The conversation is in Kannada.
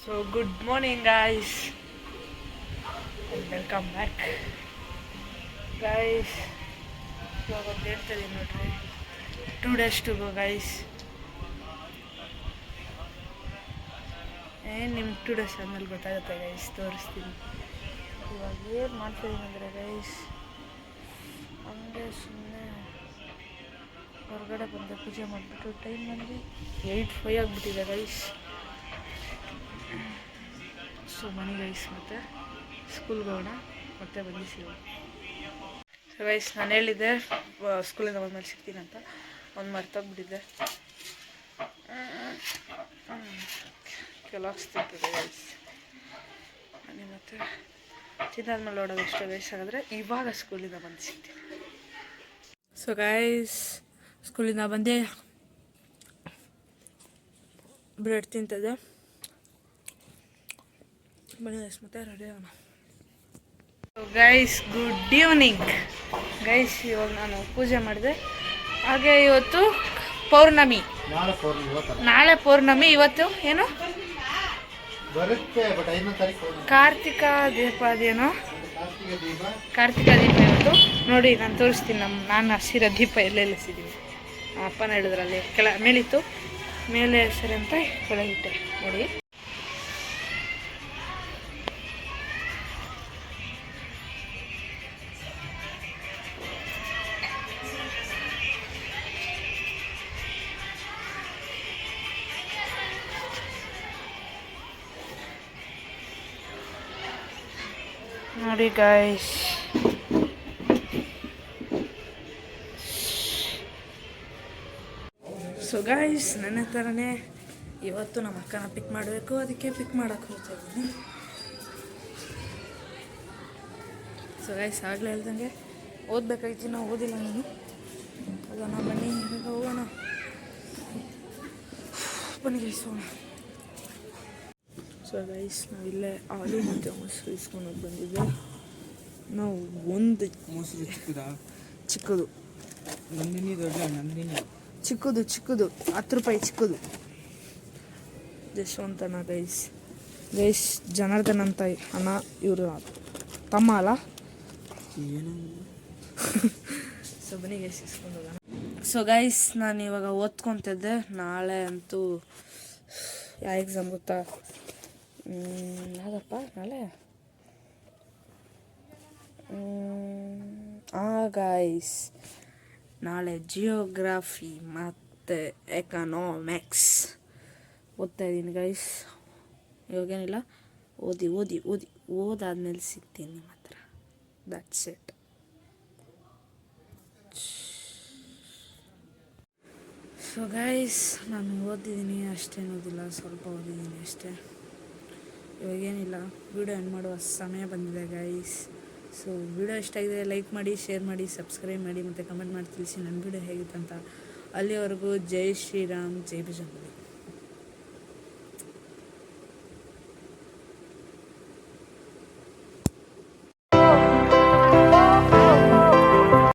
So good morning guys and welcome back guys. ಇವಾಗ ಒಂದು ಹೇಳ್ತಿದ್ದೀನಿ ನೋಡ್ರಿ, 2 days to go guys. ನಿಮ್ಮ 2 days ಆದಮೇಲೆ ಗೊತ್ತಾಗುತ್ತೆ ಗೈಸ್, ತೋರಿಸ್ತೀನಿ. ಇವಾಗ ಏನು ಮಾಡ್ತಾಯಿದ್ದೀನಿ ಅಂದರೆ ಗೈಸ್, ಹಂಗೆ ಸುಮ್ಮನೆ ಹೊರಗಡೆ ಬಂದೆ, ಪೂಜೆ ಮಾಡಿಬಿಟ್ಟು ಟೈಮ್ ಬಂದು 8:05 ಆಗಿಬಿಟ್ಟಿದೆ ಗೈಸ್. ಸೊ ಮನೆ ಗೈಸ್, ಮತ್ತು ಸ್ಕೂಲ್ಗೆ ಹೋಗೋಣ, ಮತ್ತೆ ಬಂದು ಸಿಗೋಣ. ಸೊ ಗೈಸ್, ನಾನು ಹೇಳಿದ್ದೆ ಸ್ಕೂಲಿಂದ ಬಂದ್ಮೇಲೆ ಸಿಗ್ತೀನಿ ಅಂತ, ಒಂದು ಮರ್ತೋಗ್ಬಿಟ್ಟಿದ್ದೆ. ಕೆಲವ್ಸ್ ತಿಂತಿದೆ ಗೈಸ್ ಮನೆ, ಮತ್ತು ತಿಂದಾದ್ಮೇಲೆ ನೋಡೋದು ಎಷ್ಟು ಗೈಸ್. ಹಾಗಾದರೆ ಇವಾಗ ಸ್ಕೂಲಿಂದ ಬಂದು ಸಿಗ್ತೀನಿ. ಸೊ ಗೈಸ್, ಸ್ಕೂಲಿಂದ ಬಂದೆ, ಬ್ರೆಡ್ ತಿಂತಿದ್ದೆ. ಬನ್ನಿ ಗೈಸ್, ಮತ್ತೆ ರೆಡಿ ಆಗೋಣ. Guys good evening guys. ಇವಾಗ ನಾನು ಪೂಜೆ ಮಾಡಿದೆ. ಹಾಗೆ ಇವತ್ತು ಪೌರ್ಣಮಿ, ನಾಳೆ ಪೌರ್ಣಮಿ, ಇವತ್ತು ಏನು ಕಾರ್ತಿಕ ದೀಪ, ಅದೇನೋ ಕಾರ್ತಿಕ ದೀಪ ಇವತ್ತು. ನೋಡಿ ನಾನು ತೋರಿಸ್ತೀನಿ, ನಾನು ಹಸಿರ ದೀಪ ಎಲ್ಲೆಲ್ಲಿಸಿದ್ದೀನಿ. ಅಪ್ಪನ ಹೇಳಿದ್ರಲ್ಲಿ ಮೇಲಿತ್ತು, ಮೇಲೆ ಸರಿ ಅಂತ ಕೆಳಗಿಟ್ಟೆ ನೋಡಿ. ನೋಡಿ ಗಾಯ್ಸ್, ಸೊ ಗಾಯ್ಸ್, ನನ್ನ ಥರನೇ ಇವತ್ತು ನಮ್ಮ ಅಕ್ಕನ ಪಿಕ್ ಮಾಡಬೇಕು, ಅದಕ್ಕೆ ಪಿಕ್ ಮಾಡೋಕ್ಕೆ ಹೋಗ್ತಾ ಇದ್ದೀನಿ. ಸೊ ಗೈಸ್, ಆಗಲೇ ಹೇಳ್ದಂಗೆ ಓದಬೇಕಾಗಿತ್ತು, ನಾವು ಓದಿಲ್ಲ ನಾನು. ಹೋಗೋಣ ಬನ್ನಿ, ಈಗ ಹೋಗೋಣ ಬನ್ನಿ ಗೈಸ್, ಹೋಗೋಣ. ಸೊ ಗೈಸ್, ನಾವಿಲ್ಲೇ ಹಾಲು ಮತ್ತು ಮೊಸರು ಇಸ್ಕೊಂಡೋಗಿ ಬಂದಿದ್ದೆ. ನಾವು ಒಂದು ಮೊಸರು ಚಿಕ್ಕದು, ನಂದಿನಿ ದೊಡ್ಡ, ನಂದಿನಿ ಚಿಕ್ಕದು 10 ರೂಪಾಯಿ ಚಿಕ್ಕದು, ಜಶವಂತನ ಗೈಸ್. ಜನಾರ್ದನ್ ಅಂತ ಅಣ್ಣ, ಇವರು ತಮ್ಮ ಅಲ್ಲ. ಸೊ ಬನ್ನಿ ಗೈಸ್, ಇಸ್ಕೊಂಡು ಹೋಗೋಣ. ಸೊ ಗೈಸ್, ನಾನು ಇವಾಗ ಓದ್ಕೊತಿದ್ದೆ. ನಾಳೆ ಅಂತೂ ಯಾವ ಎಕ್ಸಾಮ್ ಗೊತ್ತಾ? ಯಾವುದಪ್ಪ ನಾಳೆ? ಗೈಸ್, ನಾಳೆ ಜಿಯೋಗ್ರಫಿ ಮತ್ತು ಎಕನಾಮಿಕ್ಸ್ ಓದ್ತಾ ಇದ್ದೀನಿ ಗೈಸ್. ಇವಾಗೇನಿಲ್ಲ, ಓದಾದ್ಮೇಲೆ ಸಿಗ್ತೀನಿ ನಿಮ್ಮ ಹತ್ರ. That's it. ಸೊ ಗೈಸ್, ನಾನು ಓದಿದ್ದೀನಿ, ಅಷ್ಟೇನು ಓದಿಲ್ಲ, ಸ್ವಲ್ಪ ಓದಿದ್ದೀನಿ ಅಷ್ಟೇ. ಇವಾಗೇನಿಲ್ಲ, ವಿಡಿಯೋ ಎಂಡ್ ಮಾಡುವ ಸಮಯ ಬಂದಿದೆ ಗೈಸ್. ಸೊ ವಿಡಿಯೋ ಇಷ್ಟ ಆಗಿದೆ, ಲೈಕ್ ಮಾಡಿ, ಶೇರ್ ಮಾಡಿ, ಸಬ್ಸ್ಕ್ರೈಬ್ ಮಾಡಿ, ಮತ್ತು ಕಮೆಂಟ್ ಮಾಡಿ ತಿಳಿಸಿ ನನ್ನ ವಿಡಿಯೋ ಹೇಗಿತ್ತು ಅಂತ. ಅಲ್ಲಿವರೆಗೂ ಜೈ ಶ್ರೀರಾಮ್, ಜೈ ಬಜರಂಗಬಲಿ.